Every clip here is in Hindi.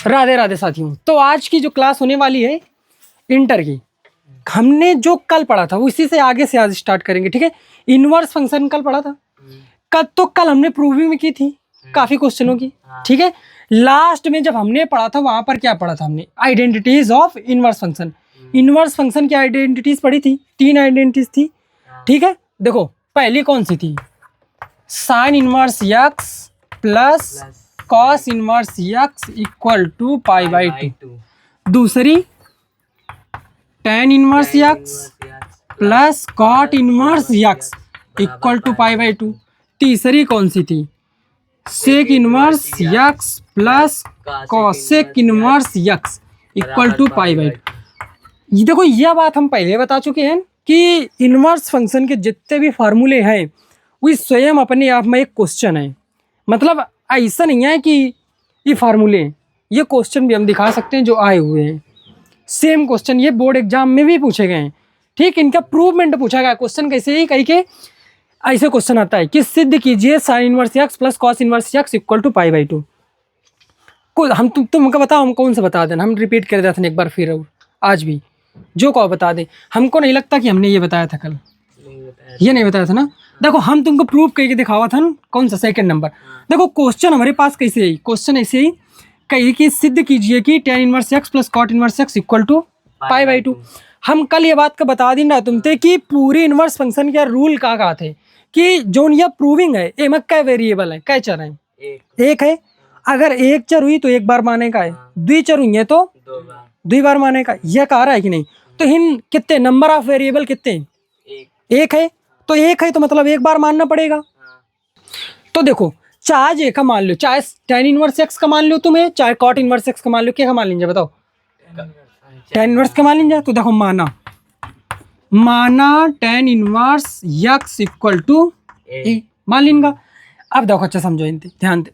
राधे राधे साथियों। तो आज की जो क्लास होने वाली है इंटर की, हमने जो कल पढ़ा था उसी से आगे से आज स्टार्ट करेंगे। ठीक है, इनवर्स फंक्शन कल पढ़ा था। कल हमने प्रूविंग में की थी काफी क्वेश्चनों की। ठीक है, लास्ट में जब हमने पढ़ा था वहां पर क्या पढ़ा था हमने? Identities of inverse function. Inverse function की आइडेंटिटीज पढ़ी थी, 3 आइडेंटिटीज थी। ठीक है, देखो पहली कौन सी थी? Sine inverse x plus cos inverse x equal to pi by 2। दूसरी tan inverse x plus cot inverse x equal to pi by 2। तीसरी कौन सी थी? Sec inverse x plus cosec inverse x equal to pi by 2। ये देखो, यह बात हम पहले बता चुके हैं कि इनवर्स फंक्शन के जितने भी फार्मूले हैं वो स्वयं अपने आप में एक क्वेश्चन है। मतलब ऐसा नहीं है कि ये फार्मूले, ये क्वेश्चन भी हम दिखा सकते हैं जो आए हुए हैं। सेम क्वेश्चन ये बोर्ड एग्जाम में भी पूछे गए हैं। ठीक, इनका प्रूवमेंट पूछा गया क्वेश्चन कैसे ही कहीं के ऐसे क्वेश्चन आता है कि सिद्ध कीजिए sine inverse x plus cos inverse x equal to pi by 2। हम तुमको बताओ, हम कौन सा बता देना, हम रिपीट कर देते हैं एक बार फिर, और आज भी जो कहो बता दें। हमको नहीं लगता कि हमने ये बताया था कल, ये नहीं बताया था ना। देखो हम तुमको प्रूव करके दिखावा था ना, कौन सा? Second number. देखो क्वेश्चन हमारे पास कैसे है, क्वेश्चन ऐसे ही कही कि सिद्ध कीजिए कि tan inverse x plus cot inverse x equal to pi by 2। हम कल ये बात का बता दी ना तुमसे कि पूरी इनवर्स फंक्शन का रूल कहा थे कि जो ये प्रूविंग है एमक का वेरिएबल है, कै चर है? एक है। अगर एक चर हुई तो एक बार माने का है, द्वि चर हुई है तो 2 बार माने का। यह कह रहा है कि नहीं? तो इन कितने नंबर ऑफ वेरिएबल कितने? एक है। तो एक है तो मतलब एक बार मानना पड़ेगा। तो देखो, चाहे जे का मान लो, चाहे टेन इनवर्स एक्स का मान लो तुम्हें, चाहे कॉट इनवर्स एक्स का मान लो, क्या का मान लीजिए बताओ? टेन इनवर्स का मान लीजिए। तो देखो माना tan inverse x equal to a मान लीजिएगा। अब देखो अच्छा समझो, ध्यान दे।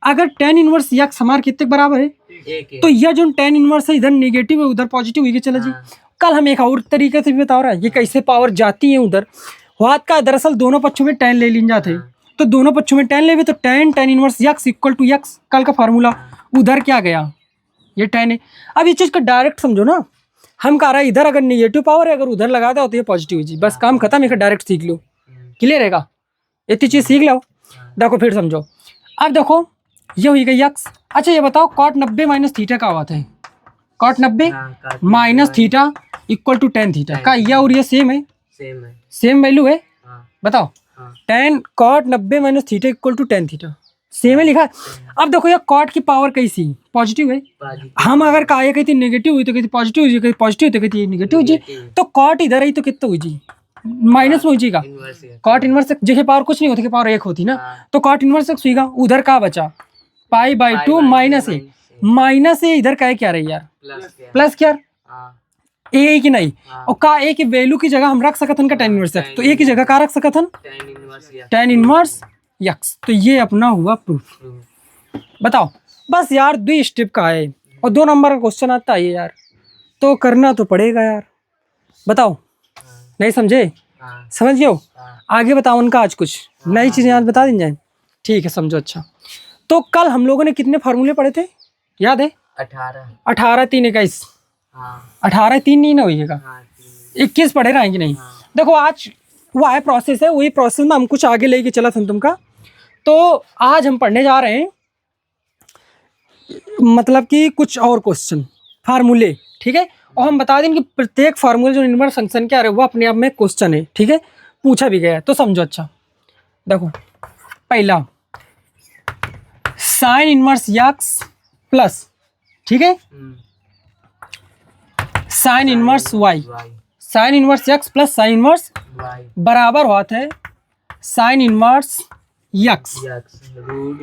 अगर टेन इनवर्स एक्स हमारे कितने बराबर है, तो यह जो टेन इनवर्स है इधर नेगेटिव है उधर पॉजिटिव है, चला जी। कल हम एक और तरीके से भी बता रहा है ये कैसे पावर जाती है उधर। हाथ का दरअसल दोनों पक्षों में टेन ले लीन जाते, तो दोनों पक्षों में टेन ले तो tan inverse x equal to X कल का फार्मूला उधर क्या गया, ये टेन है। अब ये चीज़ का डायरेक्ट समझो ना, हम कह रहा है इधर अगर नेगेटिव पावर है अगर उधर लगा दो तो ये पॉजिटिव है जी, बस काम खत्म। एक डायरेक्ट सीख लो, क्लियर रहेगा, इतनी चीज़ सीख लो। देखो फिर समझो। अब देखो ये हुई गई एक्स। अच्छा ये बताओ कॉट 90 माइनस थीटा का बात है, cot 90 minus theta equal to tan theta का, यह और ये सेम है, सेम वैल्यू है। बताओ tan cot 90 minus theta equal to tan theta, same है लिखा है। अब देखो ये कॉट की पावर कैसी पॉजिटिव है। हम अगर कहा कहती नेगेटिव हुई तो कहती पॉजिटिव हुई, पॉजिटिव तो कहती नेगेटिव जी। तो कॉट इधर आई तो कितना हुई जी? माइनस में हो जाएगा। कॉट इनवर्स जगह पावर कुछ नहीं होती, पावर 1 होती ना, तो कॉट इनवर्स एक्स हुईगा। उधर का बचा pi by 2 minus a. Minus a इधर का है क्या रही यार? प्लस क्या ए की नहीं, और का ए की वैल्यू की जगह हम रख सकते हैं टेन इनवर्स एक्स, तो ए की जगह का रख सकते हैं टेन इनवर्स एक्स। तो ये अपना हुआ प्रूफ। बताओ बस यार 2 स्टेप का है और 2 नंबर का क्वेश्चन आता है यार, तो करना तो पड़ेगा यार। बताओ नहीं समझे? समझ गए हो? आगे बताओ उनका आज कुछ नई चीज़ें आज बता दी जाए। ठीक है समझो। अच्छा तो कल हम लोगों ने कितने फार्मूले पढ़े थे याद है? 18 3 21। 18 3 नहीं ना होइएगा, 21 पढ़े रहे कि नहीं? देखो आज वो है प्रोसेस है, वही प्रोसेस में हम कुछ आगे लेके चला था तुमका। तो आज हम पढ़ने जा रहे हैं मतलब कि कुछ और क्वेश्चन फार्मूले। ठीक है, और हम बता दें कि प्रत्येक फार्मूले जो इनवर्स फंक्शन क्या है वो अपने आप में क्वेश्चन है। ठीक है, पूछा भी गया है तो समझो। अच्छा देखो पहला साइन इनवर्स एक्स प्लस, ठीक है, sine inverse Y, sine inverse x plus sine inverse बराबर होता है sine inverse x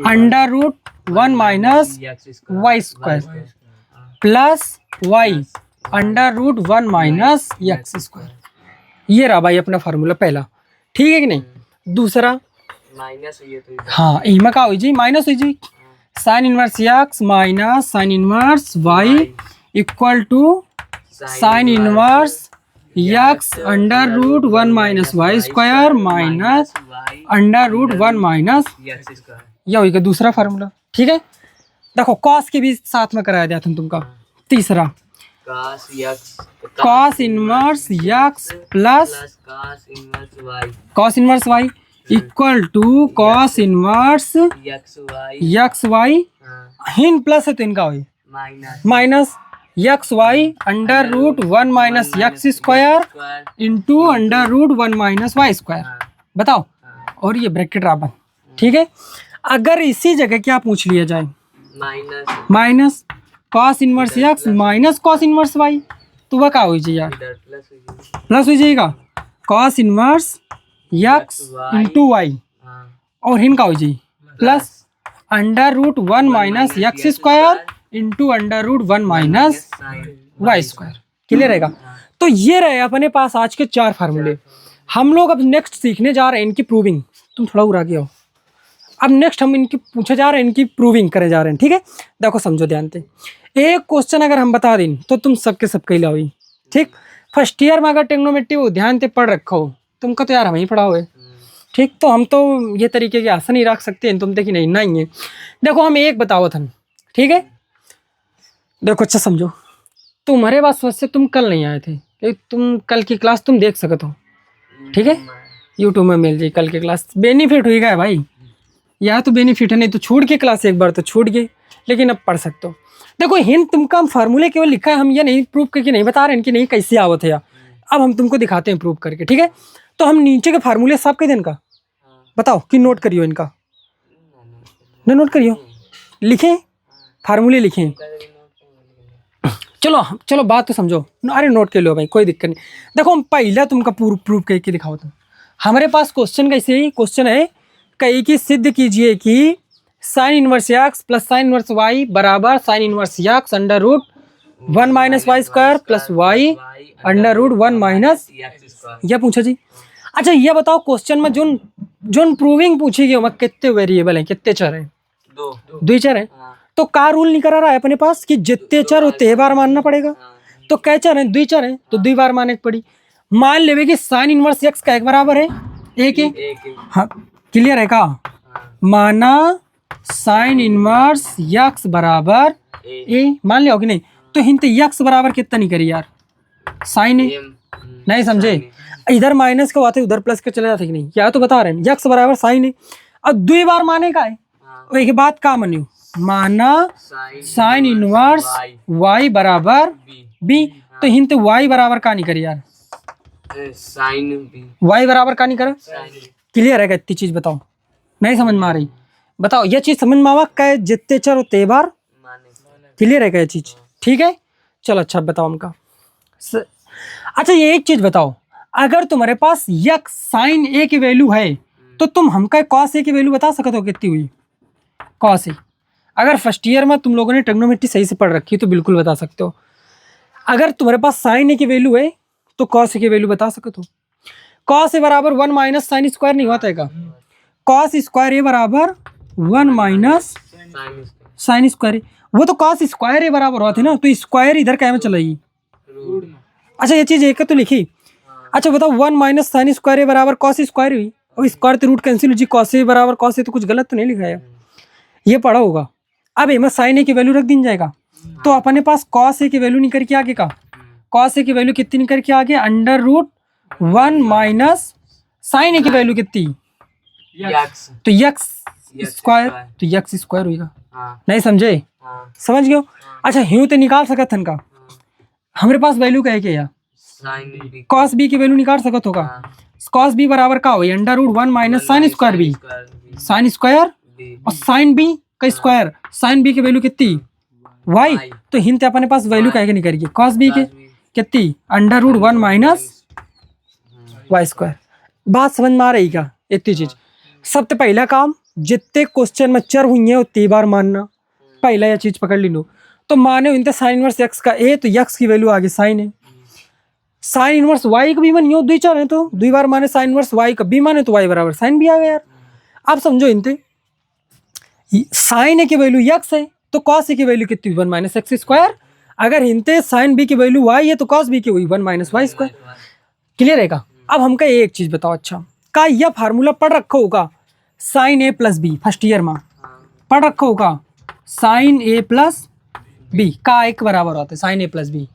under root 1 minus Y square plus Y under root 1 minus X square. ये रहा भाई अपना फार्मूला पहला, ठीक है कि नहीं? दूसरा माइनस हुई तो हाँ इमा का हुई जी, माइनस हुई जी। Sine inverse x minus sine inverse Y equal to sine inverse x under root 1 minus Y square minus under root 1 minus, यह होगा दूसरा फार्मूला। ठीक है, देखो कॉस के भी साथ में कराया दिया था तुमका। तीसरा cos inverse x plus cos inverse Y equal to cos inverse X Y. हिन प्लस है तो इनका वही minus X Y under root 1 minus X square into under root 1 minus Y square. बताओ, और ये ब्रैकेट राबन, ठीक है। अगर इसी जगह क्या पूछ लिया जाए, minus cos inverse X minus cos inverse Y, तो वह क्या हो जाए यार, प्लस हो जाएगा cos inverse X into Y, और हिन का हो जाए plus under root 1 minus X square into under root 1 minus Y square. Clear रहेगा। तो ये रहे अपने पास आज के 4 फार्मूले। हम लोग अब नेक्स्ट सीखने जा रहे हैं इनकी प्रूविंग। तुम थोड़ा उड़ा के आओ। अब नेक्स्ट हम इनकी पूछे जा रहे हैं, इनकी प्रूविंग करे जा रहे हैं, ठीक है। देखो समझो ध्यान से, एक क्वेश्चन अगर हम बता दें तो तुम सबके सबके लाओ, ठीक। फर्स्ट ईयर में अगर ट्रिग्नोमेट्री वो ध्यान से पढ़ रखो, तुमको तो यार हम ही पढ़ाओ है, ठीक। तो हम तो ये तरीके के आसन ही रख सकते हैं, तुम देखिए नहीं ना ही है। देखो हम एक बताओ था, ठीक है। देखो अच्छा समझो, तुम्हारे पास वैसे तुम कल नहीं आए थे, तुम कल की क्लास तुम देख सकते हो, ठीक है। यूट्यूब में मिल जाए कल की क्लास, बेनिफिट हुई है भाई, या तो बेनिफिट है, नहीं तो छूट के क्लास एक बार तो छूट गई, लेकिन अब पढ़ सकते हो। देखो हिंट तुमका हम फार्मूले केवल लिखा है, हम ये नहीं प्रूव करके नहीं बता रहे हैं कि नहीं कैसे आवत है या। अब हम तुमको दिखाते हैं प्रूव करके, ठीक है। तो हम नीचे के फार्मूले सब के दिन का बताओ कि नोट करियो, इनका ना नोट करियो, लिखें फार्मूले लिखें। चलो चलो बात तो समझो, अरे नोट कर लो भाई, कोई दिक्कत नहीं। देखो हम पहला तुमका प्रूफ करके दिखाओ। तुम हमारे पास क्वेश्चन कैसे ही क्वेश्चन है, कई की सिद्ध कीजिए कि sine inverse x plus sine inverse Y बराबर sine inverse x under root 1 minus Y square plus Y under root 1 minus, यह पूछा जी। अच्छा ये बताओ क्वेश्चन में जो जो प्रूविंग पूछी गई वह कितने वेरिएबल हैं, कितने चर हैं, दो चर हैं। तो का रूल नहीं करा रहा है अपने पास कि जितने चर उतने बार मानना पड़ेगा। तो कै चर हैं, 2 चर हैं, तो 2 बार मानने की पड़ी। मान लेवे कि साइन इनवर्स एक्स का एक बराबर है, एक है, हाँ क्लियर है का। माना साइन इनवर्स एक्स बराबर ए, मान लिया हो कि नहीं। तो हिंत एक्स बराबर कितना नहीं करी यार, साइन है, नहीं समझे। इधर माइनस का आते उधर प्लस के चले जाते कि नहीं, या तो बता रहे हैं एक्स बराबर साइन है। अब 2 बार माने का है, एक बात का मानियो, माना साइन इनवर्स वाई बराबर बी। तो हिंत वाई बराबर का नहीं करी यार, साइन वाई बराबर का नहीं करा। क्लियर है क्या इतनी चीज, बताओ नहीं समझ में आ रही, बताओ ये चीज समझ में आवा क्या, जितने चर उतने बार। क्लियर है क्या ये चीज, ठीक है। चलो अच्छा बताओ हमका। अच्छा ये एक चीज बताओ, अगर तुम्हारे पास यक्स साइन ए की वैल्यू है तो तुम हमका कॉस ए की वैल्यू बता सकते हो कितनी हुई, कॉस ए। अगर फर्स्ट ईयर में तुम लोगों ने ट्रिग्नोमेट्री सही से पढ़ रखी है तो बिल्कुल बता सकते हो। अगर तुम्हारे पास साइन ए की वैल्यू है तो कॉस ए की वैल्यू बता सकते हो। कॉस ए बराबर 1 माइनस साइन स्क्वायर नहीं होता है का, कॉस स्क्वायर ए बराबर 1 माइनस साइन स्क्वायर, वो तो कॉस स्क्वायर ए बराबर होते ना, तो स्क्वायर इधर क्या में चलेगी। अच्छा ये चीज एक तो लिखी। अच्छा बताओ 1 माइनस साइन स्क्वायर ए बराबर कॉस स्क्वायर हुई, और स्क्वायर तो रूट कैंसिल हो जी, कॉस ए बराबर कॉस ए, तो कुछ गलत तो नहीं लिखा है, ये पढ़ा होगा। अब इनमें साइन ए की वैल्यू रख दी जाएगा, तो अपने पास कॉस ए की वैल्यू निकल के आगे का, कॉस ए की वैल्यू कितनी निकल के आगे, अंडर रूट 1 माइनस साइन ए की वैल्यू कितनी, तो यक्स स्क्वायर, तो यक्स स्क्वायर होगा। नहीं समझे, समझ गए। अच्छा ह्यू तो निकाल सकत थन का, हमारे पास वैल्यू क्या है क्या, कॉस बी की वैल्यू निकाल सकत होगा। कॉस बी बराबर का हो, under root 1 minus sine square B, sine square और साइन बी का स्क्वायर, साइन बी की वैल्यू कितनी वाई, तो हिंत अपने पास वैल्यू क्या निकलेगी, कॉस बी के कितनी, under root 1 minus Y square. बात समझ में आ रही क्या इतनी चीज। सबसे पहला काम, जितने क्वेश्चन में चर हुई है उतनी बार मानना, पहला यह चीज पकड़ ली लो। तो माने इनते साइन इनवर्स एक्स का ए, तो एक्स की वैल्यू आगे साइन है, साइन इनवर्स वाई का भी मानियो 2 चर है, तो 2 बार माने साइन इनवर्स वाई का भी माने तो वाई बराबर साइन भी आ गया यार। अब समझो इनते साइन ए की वैल्यू एक्स है तो कॉस ए की वैल्यू कितनी, 1 माइनस एक्स स्क्वायर। अगर इनते साइन बी की वैल्यू वाई है तो कॉस बी की हुई 1 माइनस वाई स्क्वायर। क्लियर है का। अब हमका एक चीज बताओ, अच्छा का यह फार्मूला पढ़ रखा होगा, sign a plus B first year में पढ़ रखा होगा, साइन ए प्लस बी का एक बराबर होता है, sine a plus b.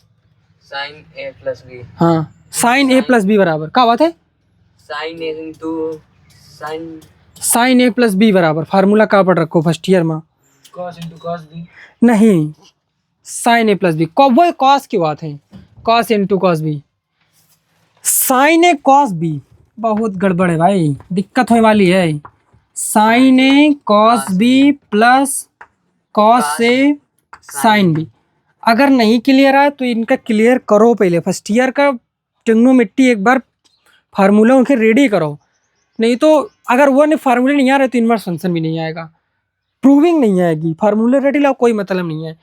Sine a plus b, हाँ, साइन ए प्लस बी बराबर क्या बात है, sine a into sine sine a plus B बराबर फार्मूला कहाँ पढ़ रखो फर्स्ट ईयर में? Cos into cos b. नहीं, साइन ए प्लस बी वो कॉस की बात है, cos into cos b. Sine a cos b बहुत गड़बड़ है भाई, दिक्कत होने वाली है। Sine a cos b plus cos A sine B. अगर नहीं क्लियर है तो इनका क्लियर करो पहले, फर्स्ट ईयर का ट्रिग्नोमेट्री एक बार फार्मूला उनके रेडी करो, नहीं तो अगर वो नहीं फार्मूले नहीं आ रहे तो इनवर्स फंक्शन भी नहीं आएगा, प्रूविंग नहीं आएगी। फार्मूले रेडी लाओ, कोई मतलब नहीं है,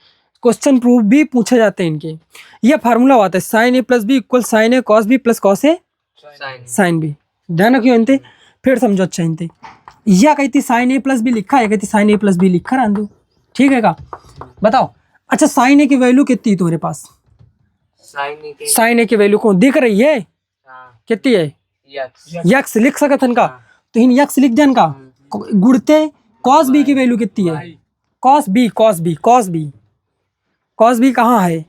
क्वेश्चन प्रूफ भी पूछे जाते हैं इनके। ये फार्मूला आता है sine a plus B equal sign a cos b plus cos A sine B. ध्यान रखियो इनते, फिर समझो अच्छा इनते। यह कहती साइन ए प्लस बी लिखा है, कहती साइन ए प्लस बी लिखा रहा दो, ठीक है का? बताओ। अच्छा, साइन ए की वैल्यू कितनी है तुम्हारे पास? साइन ए की वैल्यू कौन दिख रही है? कितनी है? यक्स लिख सकत हन का, तो इन यक्स लिख देन का गुड़ते। कॉस बी की वैल्यू कितनी है? Cos B cos B cos B cos B कहाँ है?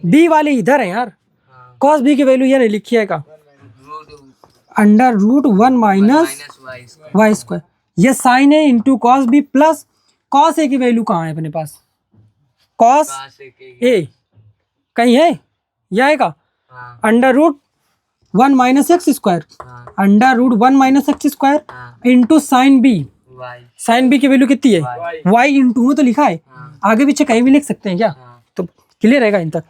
बी वाले इधर है यार। कॉस बी की वैल्यू ये नहीं लिखी है का, under root 1 minus Y square. ये sine a into cos b plus cos ए की वैल्यू कहाँ है अपने पास? कॉस ए कहीं है, यह आएगा under root 1 minus X square, under root 1 minus X square into sine B. Sine B की वैल्यू कितनी है? वाई इंटू में तो लिखा है, आगे पीछे कहीं भी लिख सकते हैं क्या? तो क्लियर रहेगा इन तक।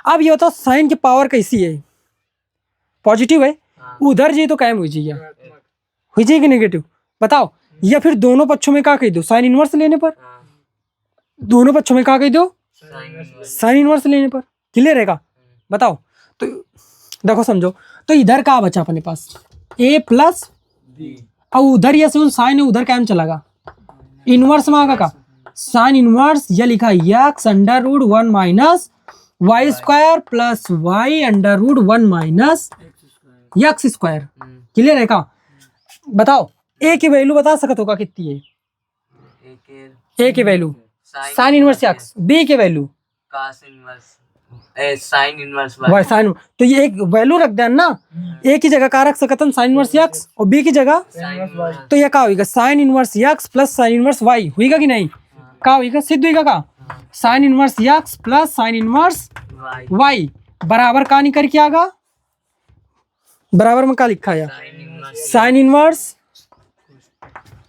अब ये बताओ साइन की पावर कैसी है? पॉजिटिव है, उधर जी तो कायम हुई जाइए, हुई जाएगी नेगेटिव, बताओ। या फिर दोनों पक्षों में क्या कह दो? साइन इनवर्स लेने पर, दोनों पक्षों में क्या कह दो? साइन इनवर्स लेने पर। क्लियर रहेगा? बताओ। तो देखो समझो, तो इधर क्या बचा अपने पास? ए प्लस बी। अब उधर ये साइन है, उधर क्या चलागा? इनवर्स में आगा का साइन इनवर्स, यह लिखा X under root 1 minus Y square plus Y under root 1 minus X square. Clear है का? बताओ ए की वैल्यू बता सकते हो का कितनी है? ए की value sine inverse x, b की value sine inverse Y sine. तो ये एक वैल्यू रख देना ना, ए की जगह का रख सकते हैं साइन इनवर्स यक्स और बी की जगह, तो ये क्या होगा? Sine inverse x plus sine inverse Y होगा कि नहीं? क्या होगा? सिद्ध होगा का? Sine inverse x plus sine inverse Y बराबर का नहीं करके आगा? बराबर में क्या लिखा है?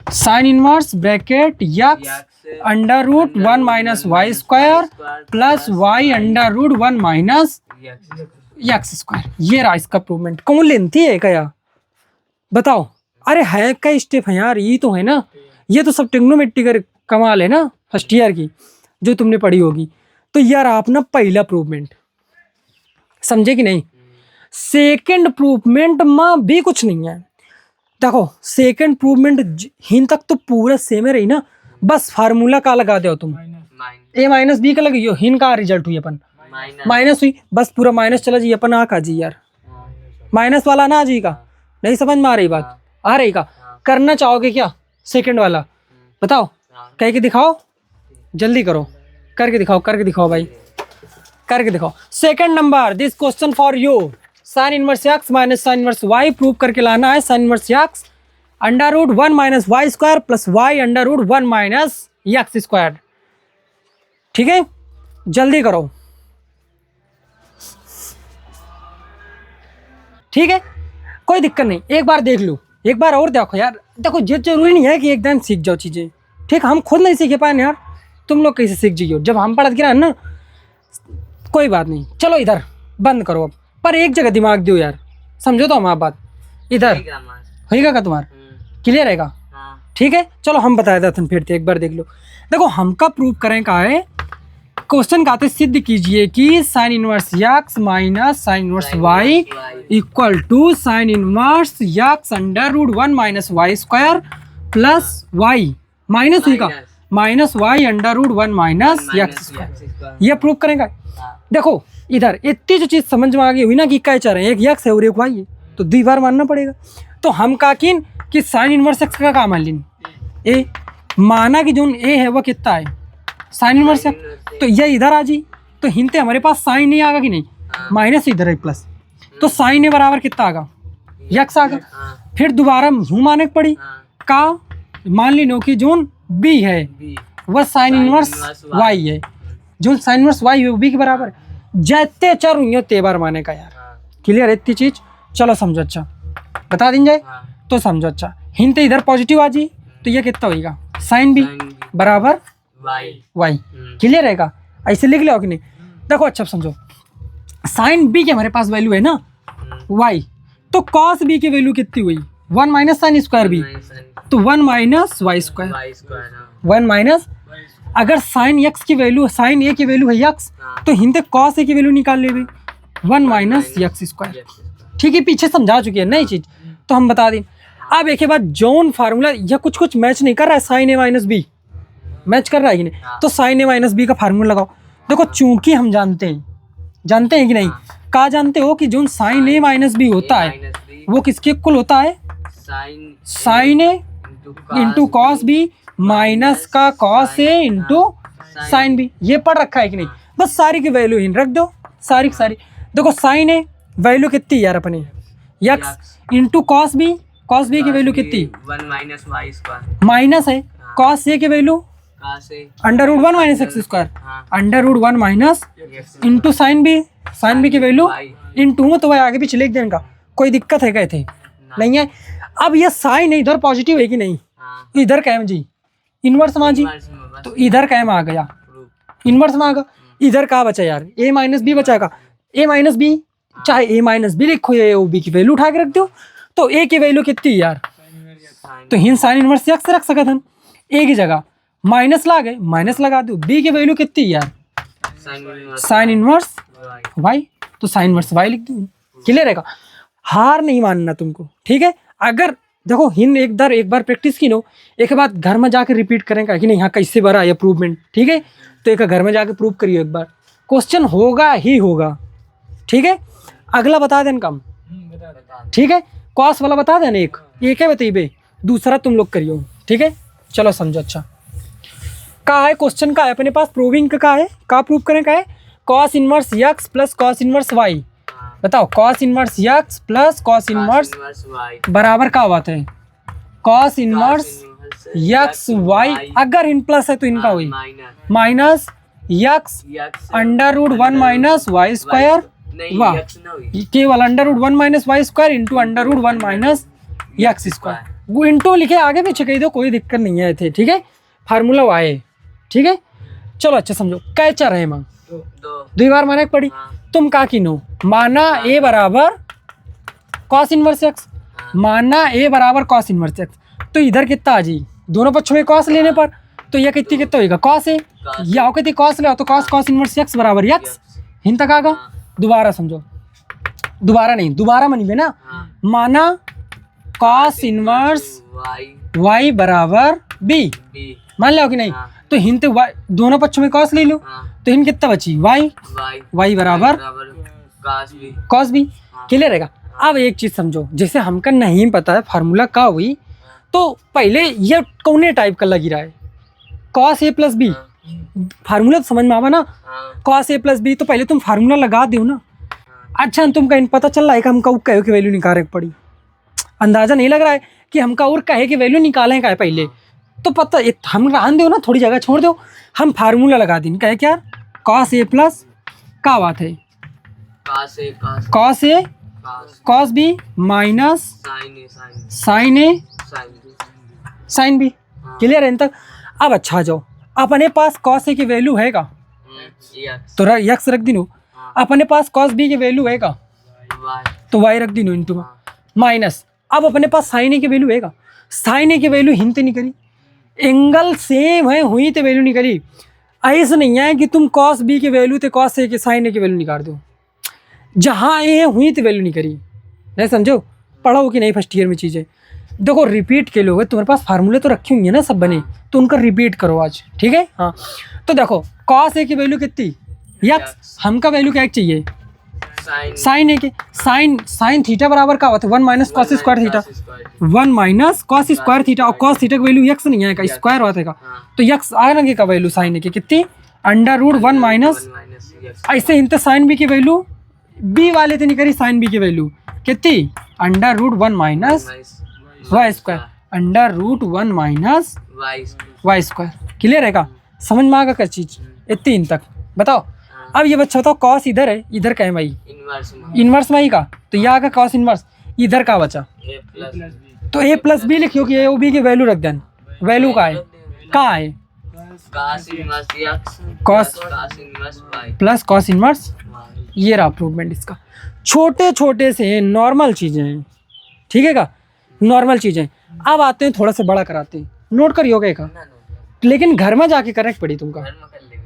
Sine inverse bracket X under root 1 minus Y square plus Y under root 1 minus X square. ये रहा इसका प्रूवमेंट। कौन लेंथी है क्या? बताओ। अरे है कई स्टेप है यार, ये तो है ना, ये तो सब ट्रिग्नोमेट्री का कमाल है ना फर्स्ट ईयर की, जो तुमने पढ़ी होगी। तो यार आप ना पहला प्रूवमेंट समझे कि नहीं? सेकंड प्रूवमेंट में भी कुछ नहीं है। देखो सेकंड प्रूवमेंट हिन तक तो पूरा सेम रही ना, बस फार्मूला का लगा दो तुम, ए माइनस बी का लगी हो, हिन का रिजल्ट हुई अपन माइनस हुई, बस पूरा माइनस चला जी अपन आ का जी यार, माइनस वाला ना आ जी का। नहीं समझ में आ रही बात? आ रही का? करना चाहोगे क्या सेकंड वाला? बताओ, कह के दिखाओ, जल्दी करो, करके दिखाओ, करके दिखाओ भाई, करके दिखाओ। Second number, this question for you, sine inverse x minus sine inverse Y prove करके लाना है। Sine inverse x under root 1 minus Y square plus Y under root 1 minus X square. ठीक है, जल्दी करो। ठीक है, कोई दिक्कत नहीं, एक बार देख लो, एक बार और देखो यार। देखो ये जरूरी नहीं है कि एकदम सीख जाओ चीज़ें, ठीक? हम खुद नहीं सीख पाए यार, तुम लोग कैसे सीख जाइयो जब हम पढ़ गिरा ना। कोई बात नहीं, चलो इधर बंद करो अब, पर एक जगह दिमाग दो यार, समझो तो हमारी बात। इधर होगा का तुम्हारा? क्लियर रहेगा? ठीक है, चलो हम बताया था तुम फिर एक बार देख लो। देखो हम का प्रूव करें का है, क्वेश्चन कहते सिद्ध कीजिए कि sine inverse x minus sine inverse Y equal to sine inverse x under root 1 minus Y square plus Y minus हुई का minus Y under root 1 minus X square. ये प्रूव करेंगे। देखो इधर इतनी जो चीज़ समझ में आ गई हुई ना कि क्या चाह रहे हैं, एक एक्स है और एक वाई है, तो 2 बार मानना पड़ेगा। तो हम का कि साइन इनवर्स एक्स का मान लें ए, माना कि जो ए है वह कितना है साइन इनवर्स एक्स, तो ये इधर आ जी, तो हिंते हमारे पास साइन ए आगा कि नहीं, माइनस इधर है प्लस, तो साइन ए बराबर कितना आगा, यक्स आगा। फिर दोबारा ह्यू माने पड़ी का, मान ली नो कि जोन बी है वह साइन इनवर्स वाई है, जो साइन इनवर्स वाई है वो बी के बराबर है। जैते चर हुई हो ते बार माने का यार, क्लियर है इतनी चीज। चलो समझो, अच्छा बता दिन जाए तो समझो। अच्छा हिंते इधर पॉजिटिव आ जी, तो ये कितना होगा, साइन बी बराबर वाई, क्लियर रहेगा। ऐसे लिख लो कि नहीं, देखो अच्छा समझो, साइन बी की हमारे पास वैल्यू है ना वाई, तो कॉस बी की वैल्यू कितनी हुई, 1 माइनस साइन स्क्वायर बी, तो 1 माइनस वाई स्क्वायर, 1 माइनस, अगर साइन एक्स की वैल्यू, साइन ए की वैल्यू है एक्स, तो हिंदे कॉस ए की वैल्यू निकाल ले भाई, 1 माइनस एक्स स्क्वायर। ठीक है, पीछे समझा चुकी है नई चीज, तो हम बता दें। अब एक बात, जोन फार्मूला या कुछ कुछ मैच नहीं कर रहा है, साइन ए माइनस बी मैच कर रहा है कि नहीं, तो साइन ए माइनस बी का फार्मूला लगाओ। देखो चूंकि हम जानते हैं कि नहीं, कहा जानते हो कि जो साइन ए माइनस बी होता है वो किसके इक्वल होता है, sine a into cos B minus का cos A into sine B. ये पढ़ रखा है कि नहीं, बस सारी की वैल्यू ही रख दो, सारी की सारी। देखो साइन ए वैल्यू कितनी यार अपने, यक्स इंटू कॉस बी की वैल्यू कितनी, 1 माइनस वाई स्क्वायर, माइनस है, कॉस ए की value under root 1 minus X square, under root 1 minus into sine B की वैल्यू इंटू में, तो भाई आगे पीछे लिख देने का, कोई दिक्कत है क्या थे, नहीं है। अब ये साइन है इधर पॉजिटिव है कि नहीं, तो इधर कैम जी इनवर्स में जी, तो इधर कैम आ गया इनवर्स में आ गया, इधर कहाँ बचा यार, ए माइनस बी बचाएगा, ए माइनस बी, चाहे ए माइनस बी लिखो या ओ बी की वैल्यू उठा के रख दो, तो ए की वैल्यू कितनी यार, तो हिंद साइन इनवर्स एक्स रख सकते थे, ए की जगह माइनस ला गए, माइनस लगा दो, बी की वैल्यू कितनी यार, साइन इनवर्स वाई, तो साइन इनवर्स वाई लिख दो, क्लियर रहेगा। हार नहीं मानना तुमको, ठीक है। अगर देखो हिंद एक बार प्रैक्टिस की नो, एक बात घर में जाकर रिपीट करेंगे कि नहीं, यहाँ कैसे बड़ा है प्रूवमेंट, ठीक है, तो एक घर में जाकर प्रूव करिए एक बार, क्वेश्चन होगा ही होगा, ठीक है। अगला बता देना कम, ठीक है, कॉस वाला बता देना, एक है बताइए, दूसरा तुम लोग करियो, ठीक है। चलो समझो, अच्छा का है क्वेश्चन, का है अपने पास प्रूविंग का है, का प्रूव करें का है, cos inverse x plus cos inverse y, बताओ cos inverse x plus cos inverse बराबर का बात है, कॉस इनवर्स यक्स वाई, अगर इन प्लस है तो इनका हुई minus X under root 1 minus Y square, वाह केवल under root 1 minus Y square into under root 1 minus X square, into लिखे आगे पीछे कही दो, कोई दिक्कत नहीं है थे, ठीक है, फार्मूला वाई, ठीक है। चलो अच्छा समझो, कैचर है मां दो बार माने पड़ी, तुम का की नो माना ए बराबर कॉस इनवर्स एक्स, माना ए बराबर कॉस इनवर्स एक्स, तो इधर कितना आ जी, दोनों पक्षों में कॉस लेने पर, तो यह कितना होगा कॉस है, या कितनी कॉस ले, तो कॉस इनवर्स एक्स बराबर एक्स, हिंद तक आगा। दोबारा समझो, दोबारा नहीं, दोबारा मनी ना, माना कॉस इनवर्स वाई बराबर बी, मान लो कि नहीं, तो हिंद दोनों पक्षों में कॉस ले लो, तो हिंद कितना बची वाई बराबर कॉस बी, क्लियर रहेगा। अब एक चीज समझो, जैसे हमका नहीं पता है फार्मूला का हुई, तो पहले ये कौने टाइप का लगी रहा है, कॉस ए प्लस बी, फार्मूला तो समझ में आवा ना, कॉस ए प्लस बी, तो पहले तुम फार्मूला लगा दो ना। अच्छा तुम कहीं पता चल रहा है कि हमका वो कहे की वैल्यू निकालने पड़ी, अंदाजा नहीं लग रहा है कि हमका और कहे की वैल्यू निकालें का है पहले, तो पता हम रहन दो ना, थोड़ी जगह छोड़ दो, हम फार्मूला लगा दें, कहे क्या कॉस ए प्लस का बात है, कॉस ए कॉस बी माइनस साइन ए साइन बी, क्लियर है इन तक। अब अच्छा जाओ, अपने पास कॉस ए की वैल्यू है का, तो यक्स रख दिनो, अपने पास कॉस बी की वैल्यू है का, तो वाई रख दिनो इंटू माइनस, अब अपने पास साइन ए की वैल्यू है का, साइन ए की वैल्यू हिंते नहीं करी, एंगल सेम है हुई तो वैल्यू नहीं करी, ऐसा नहीं है कि तुम कॉस बी की वैल्यू तो कॉस ए की साइन ए की वैल्यू निकाल दो, जहाँ ए है हुई तो वैल्यू नहीं करी, नहीं समझो, पढ़ो कि नहीं फर्स्ट ईयर में चीज़ें, देखो रिपीट के लोग तुम्हारे पास फार्मूले तो रखे होंगे ना सब बने, तो उनका रिपीट करो आज, ठीक है। हाँ तो देखो कॉस ए की वैल्यू कितनी यक्स, हमका वैल्यू क्या चाहिए साइन है कि साइन थीटा बराबर का होता है 1 minus cos square theta, 1 minus cos square theta, और कॉस थीटा का वैल्यू एक्स नहीं आएगा, स्क्वायर होता है, तो एक्स आएगा का वैल्यू साइन है कि कितनी अंडर रूट 1 माइनस, ऐसे हिंते साइन बी की वैल्यू बी वाले तो नहीं करी, साइन बी की वैल्यू कितनी under root 1 minus Y square, under root 1 minus Y square. Clear है का, समझ में आएगा क्या चीज इतनी इन तक बताओ। अब ये बच्चा बताओ कॉस इधर है, इधर का है भाई इनवर्स में ही का, तो यहाँ का कॉस इनवर्स, इधर का बचा तो ए प्लस बी लिखियो कि ए ओ बी की वैल्यू रख देन, वैल्यू का है कॉस प्लस कॉस इनवर्स, ये रहा प्रूवमेंट इसका। छोटे छोटे से नॉर्मल चीजें हैं, ठीक है का, नॉर्मल चीजें। अब आते हैं थोड़ा सा बड़ा कराते हैं, नोट करियोगे का, लेकिन घर में जाके करना पड़ी तुमका,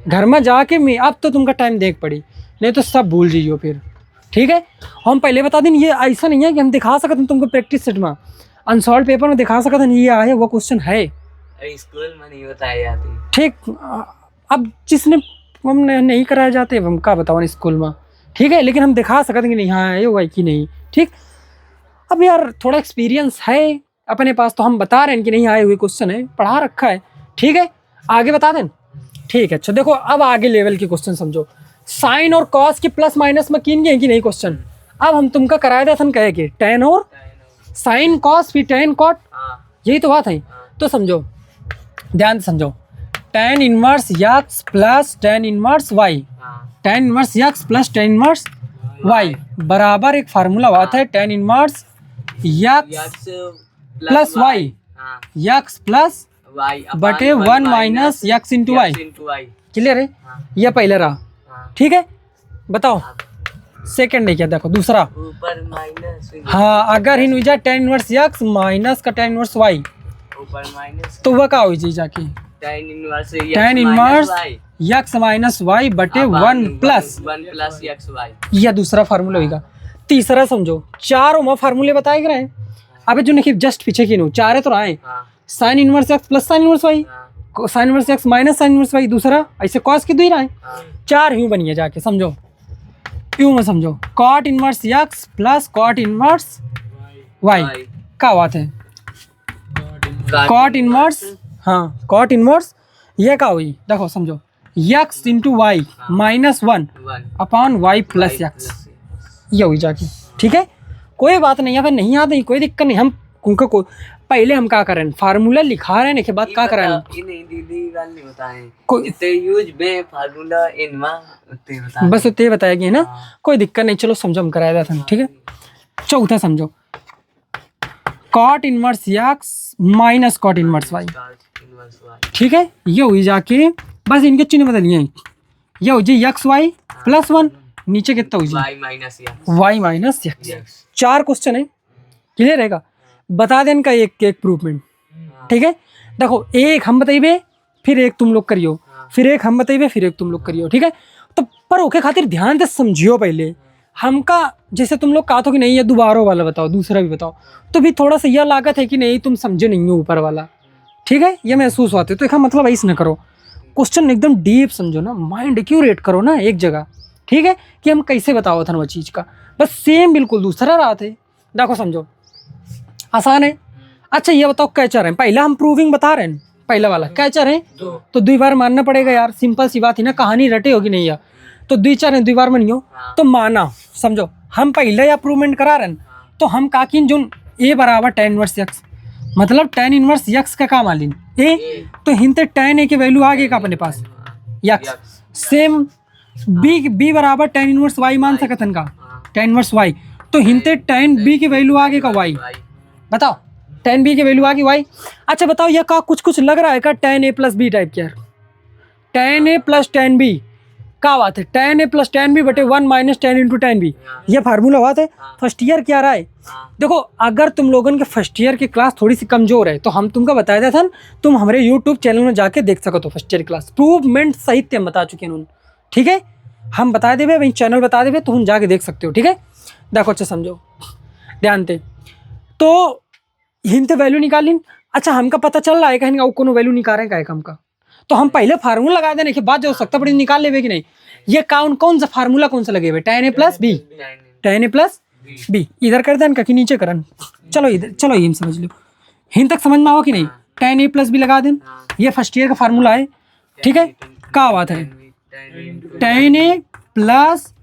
घर में जाके मैं अब तो तुमका टाइम देख पड़ी, नहीं तो सब भूल जाइयो फिर, ठीक है। हम पहले बता दें ये ऐसा नहीं है कि हम दिखा सकते तुमको प्रैक्टिस सेट में अनसॉल्व पेपर में दिखा सकते ये आए वो क्वेश्चन है, स्कूल में नहीं बताई जाती, ठीक। अब जिसने हमने नहीं कराए जाते हम क्या बताओ स्कूल में, ठीक है, लेकिन हम दिखा सकते हैं कि नहीं हाँ ये हुआ कि नहीं, ठीक। अब यार थोड़ा एक्सपीरियंस है अपने पास तो हम बता रहे हैं कि नहीं आए हुए क्वेश्चन है, पढ़ा रखा है, ठीक है, आगे बता दें, ठीक है। अच्छा देखो अब आगे लेवल के क्वेश्चन समझो, साइन और कॉस की प्लस माइनस में किन गए कि नहीं क्वेश्चन। अब हम तुमका कराया था सन कहे कि टेन और साइन कॉस फिर टेन कॉट, यही तो बात है। तो समझो ध्यान से समझो, tan inverse x plus tan inverse Y, tan inverse x plus tan inverse Y बराबर एक फार्मूला बात है tan inverse x plus Y, X plus बटे 1 minus X into Y. Clear है, यह पहले रहा, ठीक है। बताओ सेकंड है क्या, देखो दूसरा ऊपर माइनस, हाँ अगर इन विजा टेन इनवर्स यक्स माइनस का टेन इनवर्स वाई ऊपर माइनस तो वह क्या हो जाए जाके tan inverse X minus Y बटे 1 प्लस यक्स वाई, यह दूसरा फार्मूला होगा। तीसरा समझो, चारों में फार्मूले बताए गए हैं, अबे जो नहीं जस्ट पीछे की नो चारे तो रहे, sine inverse x plus sine inverse Y, sine inverse x minus sine inverse Y, दूसरा ऐसे कॉस की दो ही रहे, चार यूं बनिए जाके समझो, यूं में समझो cot inverse x plus cot inverse Y, क्या बात है कॉट इनवर्स, हाँ कॉट इनवर्स, ये क्या हुई देखो समझो X into Y minus 1 upon Y plus X, ये हुई जाके, ठीक है। कोई बात नहीं, अगर नहीं आता कोई दिक्कत नहीं, हम उनको को पहले हम क्या करें फार्मूला लिखा रहे हैं के बाद क्या करें बस उतने बताएगी ना, कोई दिक्कत नहीं, चलो समझो हम कराया था, ठीक है। चौथा समझो cot inverse x minus cot inverse Y, ठीक है, ये हुई जाके बस इनके चिन्ह बदलिए, ये हो जाए एक्स वाई प्लस 1, नीचे कितना हो जाए वाई माइनस एक्स। चार क्वेश्चन है, क्लियर रहेगा, बता दें इनका एक एक प्रूवमेंट, ठीक है। देखो एक हम बताइए फिर एक तुम लोग करियो, फिर एक हम बताइए फिर एक तुम लोग करियो, ठीक है। तो पर ओके खातिर ध्यान से समझियो पहले, हमका जैसे तुम लोग कहा था कि नहीं ये दोबारा वाला बताओ दूसरा भी बताओ, तो भी थोड़ा सा यह लागत है कि नहीं तुम समझे नहीं हो ऊपर वाला, ठीक है, ये महसूस होते तो इसका मतलब ऐसा ना करो, क्वेश्चन एकदम डीप समझो ना, माइंड एक्यूरेट करो ना एक जगह, ठीक है, कि हम कैसे बताओ था वो चीज़ का, बस सेम बिल्कुल दूसरा रहा थे। देखो समझो आसान है। अच्छा ये बताओ कैचर है, पहला हम प्रूविंग बता रहे हैं, पहला वाला कैचर है तो 2 बार मानना पड़ेगा यार, सिंपल सी बात है ना, कहानी रटे होगी नहीं यार, तो 2 4 है 2 बार मानियो तो माना, समझो हम पहले या प्रूवमेंट करा रहे हैं, तो हम काकिन जो ए बराबर टेन इनवर्स एक्स, मतलब टेन इनवर्स एक्स का काम आलिन ए, तो हिंते टेन ए की वैल्यू आ गई का अपने पास एक्स, सेम बी बराबर टेन इनवर्स वाई मान सकते हैं का टेन इनवर्स वाई, तो हिंते टेन बी की वैल्यू आ गई का वाई, बताओ टेन बी की वैल्यू आ गई वाई। अच्छा बताओ यह का कुछ कुछ लग रहा है का tan A plus B type क्या, tan A plus tan B क्या बात है, tan A plus tan B बटे 1 minus tan into tan B, यह फार्मूला बात है। फर्स्ट ईयर क्या रहा है, देखो अगर तुम लोगों के फर्स्ट ईयर की क्लास थोड़ी सी कमजोर है तो हम तुमको बताया था तुम हमारे यूट्यूब चैनल में जाके देख सको, तो फर्स्ट ईयर क्लास प्रूवमेंट सहित हम बता चुके हैं उन्होंने, ठीक है, हम बता देवे वही चैनल बता देवे तो हम जाके देख सकते हो, ठीक है। देखो अच्छा समझो ध्यान दे, तो हिंते वैल्यू निकाली, अच्छा हमका पता चल रहा है कहीं को वैल्यू निकाल रहे हैं का हमका, तो हम पहले फार्मूला लगा देने के बाद जो सकता पड़ी निकाल लेवे कि नहीं। ये कौन सा फार्मूला कौन सा लगे हुए, tan a plus B, tan a plus B. इधर कर देन कि नीचे करन। चलो इधर, चलो ये समझ लो, हिन तक समझ में आओ कि नहीं। tan a प्लस बी लगा देन, ये फर्स्ट ईयर का फार्मूला है, ठीक है। क्या बात है, tan a plus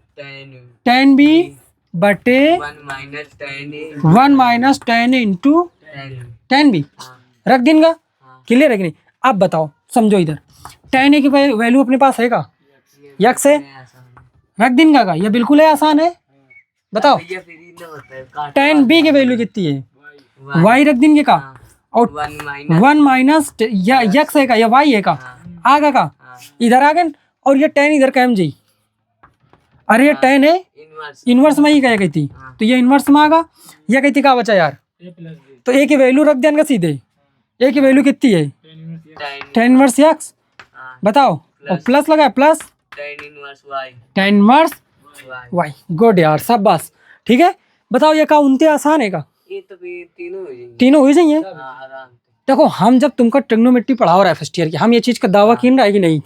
tan b बटे 1 minus tan a into tan b। रख देंगे, क्लियर है कि नहीं। अब बताओ, समझो इधर tan a की वैल्यू अपने पास है का, यक्स है, रख देंगे का, ये बिल्कुल है, आसान है। बताओ tan b की वैल्यू कितनी है, y रख देंगे का, और 1 माइनस यक्स है का या y है का, आगा का, इधर आ गए, और ये tan इधर कैम जी, अरे ये tan है इनवर्स में ही क्या कहती, तो ये इनवर्स में आगा, यह कहती क्या बचा यार, तो a की वैल्यू रख देंगे सीधे, a की वैल्यू कितनी है, tan इनवर्स यक्स, बताओ, और प्लस लगा plus tan inverse y। Good यार, सब बस ठीक है। बताओ ये का उनते आसान है का, ये तो फिर तीनों हो जाइए। आराम से। देखो हम जब तुमको ट्रिग्नोमेट्री पढ़ा रहा है फर्स्ट ईयर की, हम ये चीज का दावा किन रहा है कि नहीं,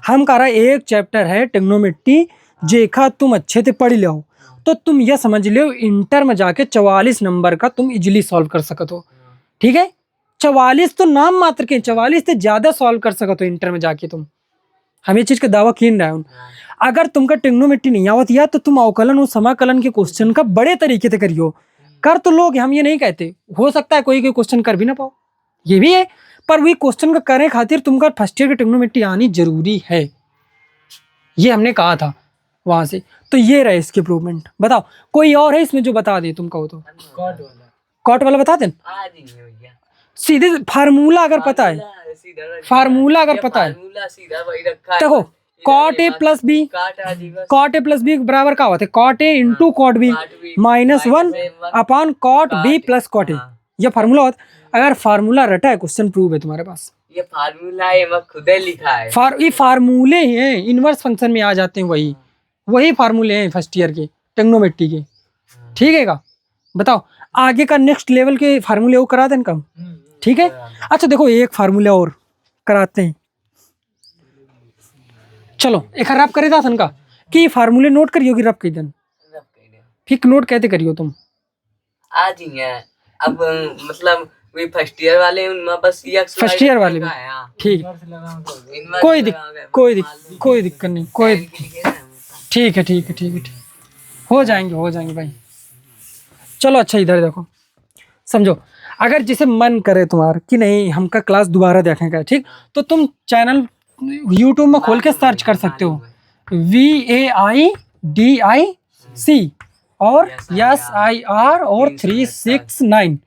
हम कह रहा है एक चैप्टर है ट्रिग्नोमेट्री, जेखा तुम अच्छे से पढ़ लो तो तुम ये समझ लो इंटर में जाके 44 नंबर का तुम इजिली सॉल्व कर सकते हो, ठीक है। 44 तो नाम मात्र के, 44 से ज्यादा सॉल्व कर सकते हो इंटर में जाके तुम, हम ये चीज का दावा किन रहा है। अगर तुमका ट्रिग्नोमेट्री नहीं आवत या तो तुम अवकलन और समाकलन के क्वेश्चन का बड़े तरीके से करियो, कर तो लोग, हम ये नहीं कहते, हो सकता है कोई क्वेश्चन कर भी ना पाओ, ये भी है, पर वही क्वेश्चन का करने खातिर तुमका फर्स्ट ईयर की ट्रिग्नोमेट्री आनी जरूरी है, ये हमने कहा था वहां से। तो ये रहे इसके इम्प्रूवमेंट। बताओ कोई और है इसमें जो बता दे तुम कहो तो, कॉट वाला बता दें, सीधे फार्मूला अगर पता है, फार्मूला अगर पता है, देखो cot A plus B, cot A plus B बराबर क्या होता है, cot A into cot B minus 1 upon cot B plus cot A, ये फार्मूला होता है। अगर फार्मूला रटा है, क्वेश्चन प्रूव है तुम्हारे पास, ये फार्मूला है, मैं खुद ही लिखा है। ये फार्मूले हैं, इनवर्स फंक्शन में आ जाते हैं, वही फार्मूले हैं फर्स्ट ईयर के ट्रिग्नोमेट्री के, ठीक है का। बताओ आगे का नेक्स्ट लेवल के फार्मूले वो करा दें कम, ठीक है। अच्छा देखो एक फार्मूला और कराते हैं, चलो एक रब करे था का कि फार्मूले नोट करियो कि रब कही दिन, फिर नोट कहते करियो तुम आज ही है। अब मतलब वे फर्स्ट ईयर वाले उनमें बस फर्स्ट ईयर वाले ठीक, कोई दिक्कत नहीं, कोई ठीक है, ठीक है, ठीक है, ठीक हो जाएंगे भाई। चलो अच्छा इधर देखो, समझो अगर जिसे मन करे तुम्हारा कि नहीं हमका क्लास दोबारा देखेगा, ठीक, तो तुम चैनल यूट्यूब में खोल के सर्च कर सकते हो, VAIDIC और SIR और 369,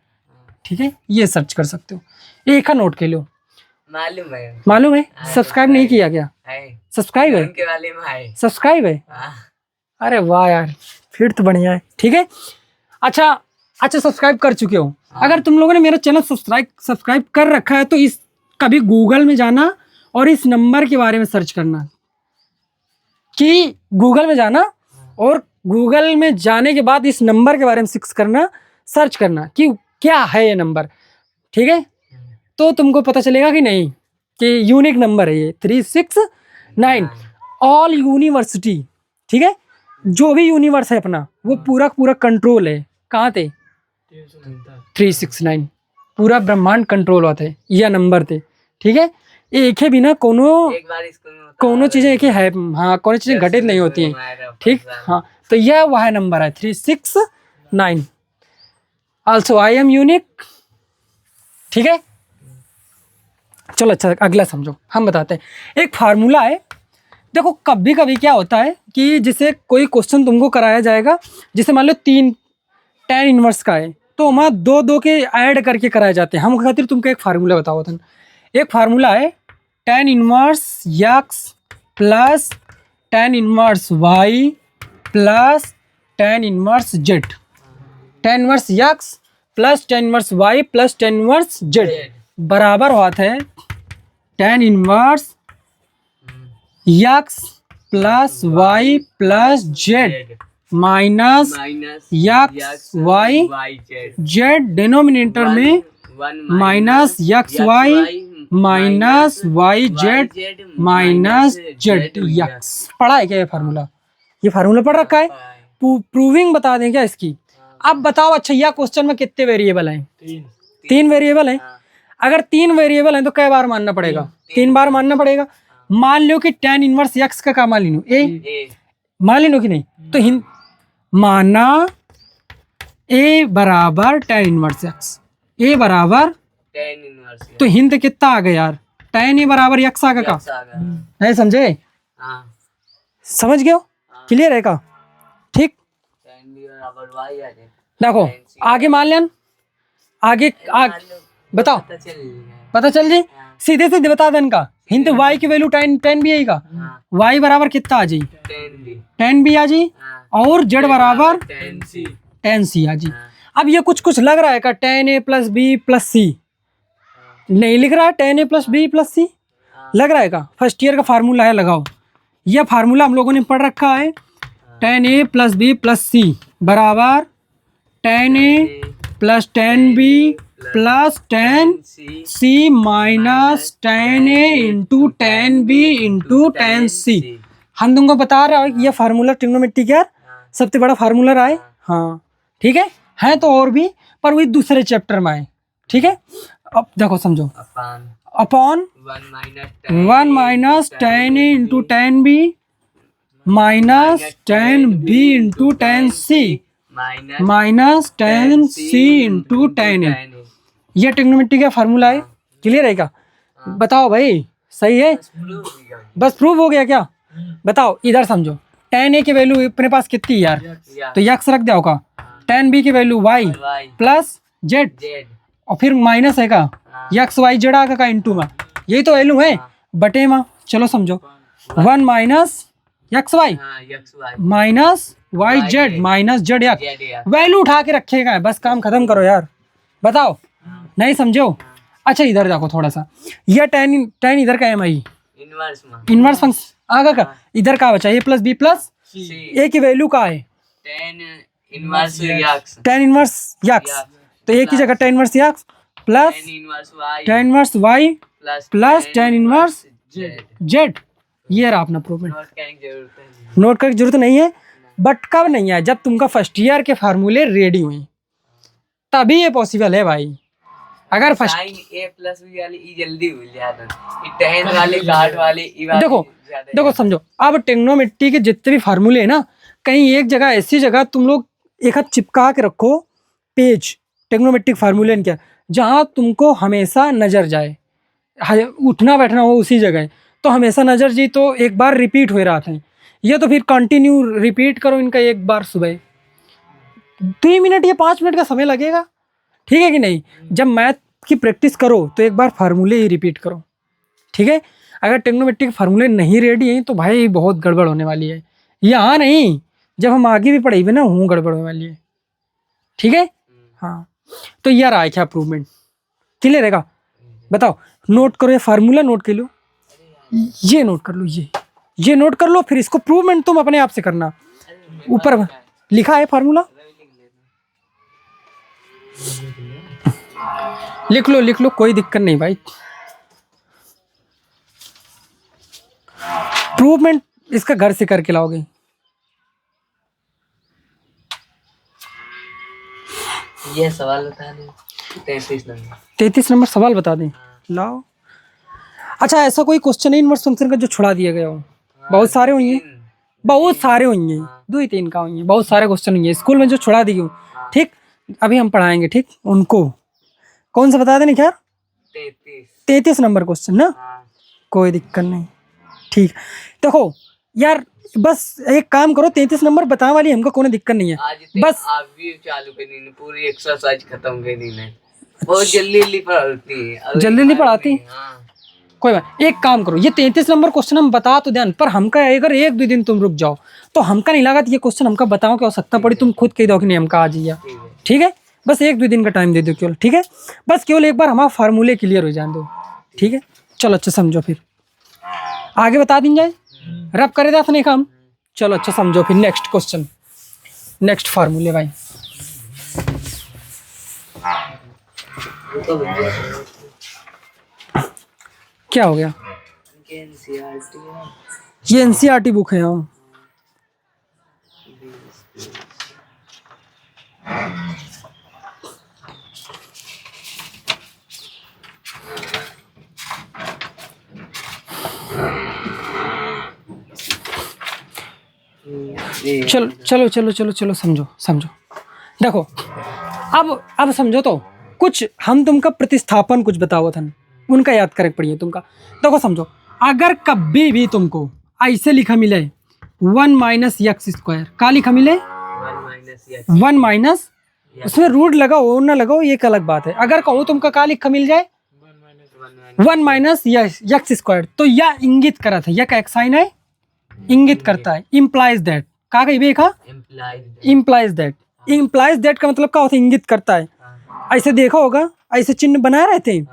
ठीक है, ये सर्च कर सकते हो। एक का नोट के लो, मालूम है सब्सक्राइब नहीं किया गया, सब्सक्राइब है, उनके वाले में है, सब्सक्राइब है, अरे वाह यार फिर तो बढ़िया है, ठीक है। अच्छा सब्सक्राइब कर चुके हो, अगर तुम लोगों ने मेरा चैनल सब्सक्राइब कर रखा है तो इस कभी गूगल में जाना और इस नंबर के बारे में सर्च करना, कि गूगल में जाना और गूगल में जाने के बाद इस नंबर के बारे में सर्च करना कि क्या है ये नंबर, ठीक है। तो तुमको पता चलेगा कि नहीं कि यूनिक नंबर है ये 369, ऑल यूनिवर्सिटी, ठीक है, जो भी यूनिवर्स है अपना वो पूरा कंट्रोल है, कहाँ थे 369, पूरा ब्रह्मांड कंट्रोल होता है यह नंबर थे, ठीक है। एक है बिना कोनो चीजें एक है, हाँ कोनो चीजें घटित नहीं होती हैं, ठीक, हाँ, तो यह वह नंबर है 369, ऑल्सो आई एम यूनिक, ठीक है। चलो अच्छा अगला समझो, हम बताते हैं। एक फार्मूला है, देखो कभी कभी क्या होता है कि जिसे कोई क्वेश्चन तुमको कराया जाएगा, जिसे मान लो 3 tan इनवर्स का है, तो वहाँ 2 के ऐड करके कराए जाते हैं। हम खातिर तुमको एक फार्मूला बताओ था, एक फार्मूला है tan inverse x plus tan inverse y plus tan inverse z, tan inverse x plus tan inverse y plus tan inverse z बराबर होता है tan inverse x plus y plus z minus x y z, denominator में minus x Y minus Y Z minus Z x. पढ़ा है क्या ये फार्मूला? ये फार्मूला पढ़ रखा है। प्रूविंग बता दें क्या इसकी? अब बताओ, अच्छा यह क्वेश्चन में कितने वेरिएबल हैं? तीन वेरिएबल हैं। अगर तीन वेरिएबल हैं तो कई बार मानना पड़ेगा? 3 बार मानना पड़ेगा। मान लो कि tan इनवर्स एक्स का मान लो ए, मान लो कि नहीं, तो माना ए बराबर tan इनवर्स एक्स, ए बराबर tan इनवर्स, तो हिंद कितना आ गया यार? tan ए बराबर एक्स आ गया का? नहीं समझे? हाँ, समझ गए हो? क्लियर है का? ठीक। tan b बराबर y आ जाए। देखो आगे मान लें, आगे बताओ, पता चल जी। सीधे सीधे बता दें का हिंद y की वैल्यू tan भी आएगा। y बराबर कितना आ जाए? tan b आ जाए। और z बराबर tan c आ जाए। अब ये कुछ कुछ लग रहा है का tan a plus b plus c? नहीं लिख रहा है tan a plus b plus c, लग रहा है का? फर्स्ट ईयर का फार्मूला है, लगाओ। यह फार्मूला हम लोगों ने पढ़ रखा है। tan a plus b plus c बराबर tan a plus tan b plus tan c minus tan a into tan b into tan c। हम तुमको बता रहे हो ये फार्मूला ट्रिग्नोमेट्री का सबसे बड़ा फार्मूला रहा है। हाँ ठीक है तो और भी, पर वही दूसरे चैप्टर में है। ठीक है, अब देखो समझो, upon 1 minus tan a into tan b minus tan b into tan c minus tan c into tan a। ये ट्रिग्नोमेट्री का फार्मूला है। क्लियर है क्या? बताओ भाई, सही है? बस प्रूव हो गया क्या? बताओ इधर समझो, tan a की वैल्यू अपने पास कितनी यार? तो x रख दिया होगा। tan b की वैल्यू y प्लस z, और फिर माइनस है का एक्स वाई जेड आगा का इंटू में, यही तो वैल्यू है बटे में। चलो समझो 1 minus x Y minus Y Z minus Z X, value उठा के रखेगा, बस काम खत्म करो यार। बताओ नहीं समझो? अच्छा इधर देखो थोड़ा सा, यह tan इधर का है इनवर्स फंक्शन आगा का, इधर का बचा ए प्लस बी प्लस ए की वैल्यू का है tan इनवर्स x, तो एक की जगह tan inverse x plus tan inverse Y plus tan inverse Z. ये रहा अपना प्रूवमेंट। नोट करने की जरूरत नहीं है, बट कब नहीं है? जब तुमका फर्स्ट ईयर के फार्मूले रेडी हुए तभी ये पॉसिबल है भाई। अगर फर्स्ट a प्लस b वाली ई जल्दी भूल जाता है, tan वाले काट वाले ई वाले देखो समझो, अब ट्रिग्नोमेट्री के जितने भी फार्मूले हैं ना, कहीं एक जगह ऐसी जगह तुम लोग एक हाथ चिपका के रखो पेज ट्रिग्नोमेट्रिक फार्मूले क्या, जहाँ तुमको हमेशा नजर जाए, उठना बैठना हो उसी जगह, तो हमेशा नजर जी, तो एक बार रिपीट हो रहा था ये, तो फिर कंटिन्यू रिपीट करो इनका एक बार सुबह 3 मिनट या 5 मिनट का समय लगेगा। ठीक है कि नहीं? जब मैथ की प्रैक्टिस करो तो एक बार फार्मूले ही रिपीट करो। ठीक है, अगर ट्रिग्नोमेट्री के फार्मूले नहीं रेडी हैं तो भाई बहुत गड़बड़ होने वाली है। यहाँ नहीं, जब हम आगे भी पढ़ेंगे ना हूँ गड़बड़ होने वाली है। ठीक है, हाँ तो यार आए क्या प्रूवमेंट? क्लियर रहेगा? बताओ, नोट करो ये फार्मूला, नोट कर लो, ये नोट कर लो, ये नोट कर लो, फिर इसको प्रूवमेंट तुम अपने आप से करना। ऊपर लिखा है फार्मूला, लिख लो कोई दिक्कत नहीं भाई। प्रूवमेंट इसका घर से करके लाओगे। ये सवाल बता दो, 33 नंबर सवाल बता दें, लाओ। अच्छा ऐसा कोई क्वेश्चन है इनवर्स फंक्शन का जो छुड़ा दिया गया हो? बहुत सारे होंगे, बहुत सारे होंगे, 2 ही 3 का होंगे, बहुत सारे क्वेश्चन होंगे स्कूल में जो छुड़ा दिए हो। ठीक, अभी हम पढ़ाएंगे। ठीक, उनको कौन सा बता देना क्या? 33 नंबर क्वेश्चन ना, कोई दिक्कत नहीं। ठीक, देखो यार बस एक काम करो, 33 नंबर बताने वाली हमको कोई दिक्कत नहीं है, बस आप भी चालू करनी है, पूरी एक्सरसाइज खत्म करनी है। बहुत जल्दी पढ़ाती है। कोई बात, एक काम करो, ये 33 नंबर क्वेश्चन हम बता तो ध्यान, पर हमका अगर 1-2 दिन तुम रुक जाओ तो हमका नहीं लगा ये क्वेश्चन हमका बताओ क्या आवश्यकता पड़ी, तुम खुद कह दो कि नहीं हमका आ जाइए। ठीक है, बस 1-2 दिन का टाइम दे दो केवल। ठीक है, बस केवल एक बार हमारा फार्मूले क्लियर हो जाने दो। ठीक है, चलो अच्छा समझो, फिर आगे बता दी जाए, रब करे था नहीं काम। चलो अच्छा समझो, फिर नेक्स्ट क्वेश्चन, नेक्स्ट फार्मूले भाई। क्या हो गया? एनसीईआरटी है। ये एनसीईआरटी बुक है। हाँ चलो चलो चलो चलो चलो, समझो समझो। देखो अब समझो तो, कुछ हम तुमका प्रतिस्थापन कुछ बताओ था, उनका याद करे पड़िए तुमका। देखो समझो, अगर कभी भी तुमको ऐसे लिखा मिले 1 - x², का लिखा मिले 1 - उसमें रूट लगाओ ना लगाओ ये एक अलग बात है। अगर कहूँ तुमका का लिखा मिल जाए 1 - x², तो यह इंगित करा था, यह का एक साइन है, इंगित करता है, इम्प्लाइज दैट। का कही बेखा इम्प्लाइज दैट। इम्प्लाइज दैट का मतलब क्या होता है? इंगित करता है। ऐसे देखा होगा, ऐसे चिन्ह बनाए रहते हैं।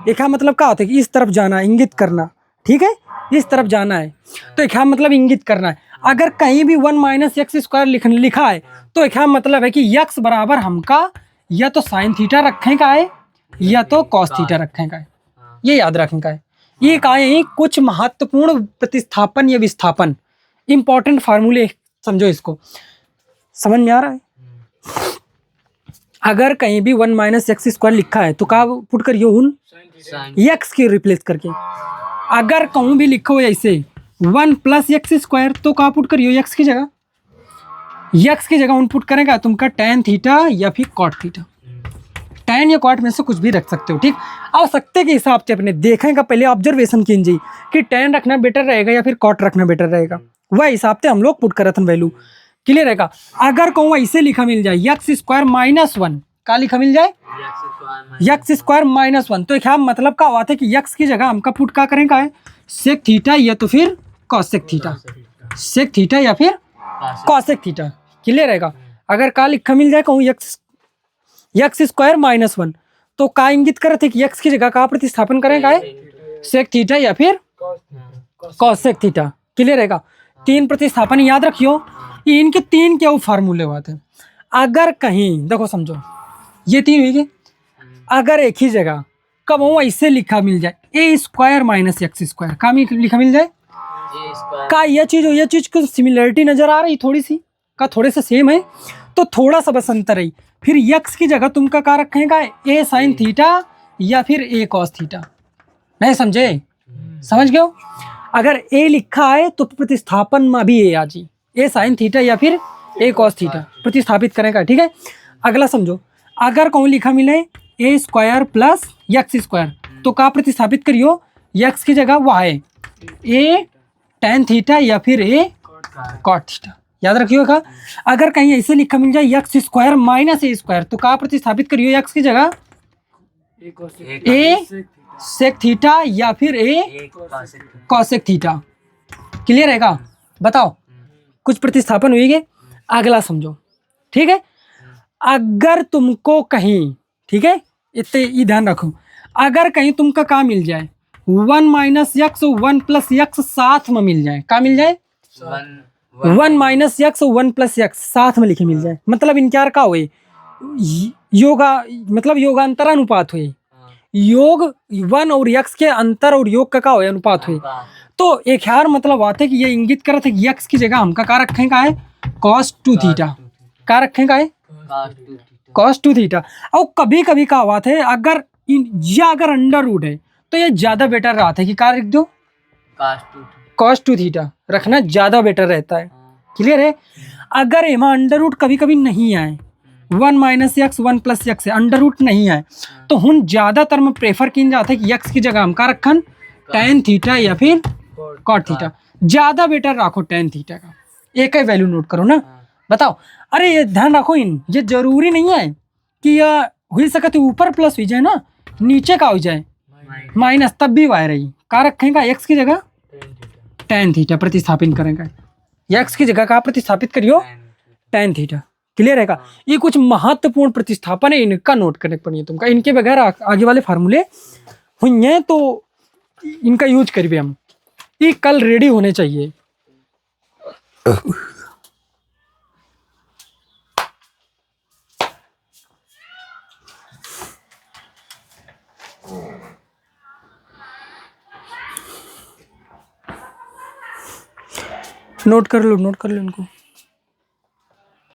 एक मतलब क्या होता है कि इस तरफ जाना, इंगित करना, ठीक है, इस तरफ जाना है, तो एक मतलब इंगित करना है। अगर कहीं भी 1 - x² लिखा है तो एक मतलब है कि x बराबर हमका या तो साइन थीटा रखें का है या तो कॉस थीटा रखें का है, ये याद रखें का है। ये का है कुछ महत्वपूर्ण प्रतिस्थापन या विस्थापन, इंपॉर्टेंट फार्मूले, समझो इसको। समझ में आ रहा है? अगर कहीं भी 1 - x² लिखा है तो का पुट करियो उन x के रिप्लेस करके। अगर कहूँ भी लिखो ऐसे 1 + x² तो का पुट करियो x की जगह, x की जगह उन पुट करेगा तुमका tan थीटा या फिर cot थीटा। tan या cot में से कुछ भी रख सकते हो, ठीक। आवश्यकता के हिसाब से अपने देखेगा, पहले ऑब्जर्वेशन कीजिए कि tan रखना बेटर रहेगा या फिर cot रखना बेटर रहेगा, वह हिसाब से हम लोग पुट करत वैल्यू। क्लियर रहेगा? अगर कहूँ ऐसे लिखा मिल जाए x² - 1, का लिखा मिल जाए x² - 1, तो एक मतलब का हुआ था कि x की जगह हमका पुट का करें का है सेक थीटा या तो फिर कॉसेक थीटा, सेक थीटा या फिर कॉसेक थीटा। क्लियर रहेगा? अगर का लिखा मिल जाए कहूँ x² - 1, तो का इंगित करते कि x की जगह का प्रतिस्थापन करें का है सेक थीटा या फिर कॉसेक थीटा। क्लियर रहेगा? 3 प्रतिस्थापन याद रखियो, इनके 3 क्या फार्मूले हुआ थे। अगर कहीं देखो समझो, ये 3 हुई गए। अगर एक ही जगह कब वो ऐसे लिखा मिल जाए a² - x², का लिखा मिल जाए का ये चीज को सिमिलरिटी नजर आ रही थोड़ी सी, का थोड़े से सेम है, तो थोड़ा सा बस अंतर है। फिर x की जगह तुमका का रखेगा a sin थीटा या फिर a cos थीटा। नहीं समझे? समझ गए हो? अगर a लिखा है तो प्रतिस्थापन में भी a आ जी, a sin थीटा या फिर a cos थीटा प्रतिस्थापित करेगा, ठीक है। अगला समझो, अगर कहूँ लिखा मिले a² + x², तो का प्रतिस्थापित करियो x की जगह y a tan थीटा या फिर a cot थीटा। याद रखिएगा। अगर कहीं ऐसे लिखा मिल जाए x² - a², तो का प्रतिस्थापित करियो x की जगह a सेक थीटा या फिर a कॉसेक थीटा। क्लियर रहेगा? बताओ, कुछ प्रतिस्थापन हुई है। अगला समझो, ठीक है। अगर तुमको कहीं, ठीक है, इतने ये ध्यान रखो, अगर कहीं तुमका का मिल जाए 1 - x 1 + x साथ में मिल जाए, का मिल जाए 1 - x 1 + x साथ में लिखे मिल जाए, मतलब इनकार का हुए योगा, मतलब योगांतर अनुपात हुए, योग 1 और x के अंतर और योग का हुए अनुपात हुए, तो एक यार मतलब आते है कि ये इंगित करते कि x की जगह हमका का रखें का है cos 2 थीटा, का रखें का है cos 2 थीटा। और कभी कभी का बात है अगर अगर अंडर रूट है तो ये ज्यादा बेटर रहता है कि का रख दो cos 2 थीटा रखना ज्यादा बेटर रहता है। क्लियर है? अगर एमा अंडर रूट कभी कभी नहीं आए 1 - x 1 + x है, अंडर रूट नहीं आए, तो हम ज्यादातर में प्रेफर किन जाता है कि x की जगह हम का रखन tan थीटा या फिर cot थीटा। ज्यादा बेटर रखो tan थीटा का, एक ही वैल्यू नोट करो ना। बताओ, अरे ये ध्यान रखो, ये जरूरी नहीं है कि यह हो सकते ऊपर प्लस हो जाए ना, नीचे का हो जाए माइनस, तब भी वायर रही का रखेगा x की जगह tan थीटा प्रतिस्थापित करेगा, x की जगह का प्रतिस्थापित करियो tan थीटा। क्लियर रहेगा? ये कुछ महत्वपूर्ण प्रतिस्थापन है, इनका नोट करने पड़ेगा तुमका, इनके बगैर आगे वाले फार्मूले हुए तो इनका यूज करिए हम, ये कल रेडी होने चाहिए। नोट कर लो इनको।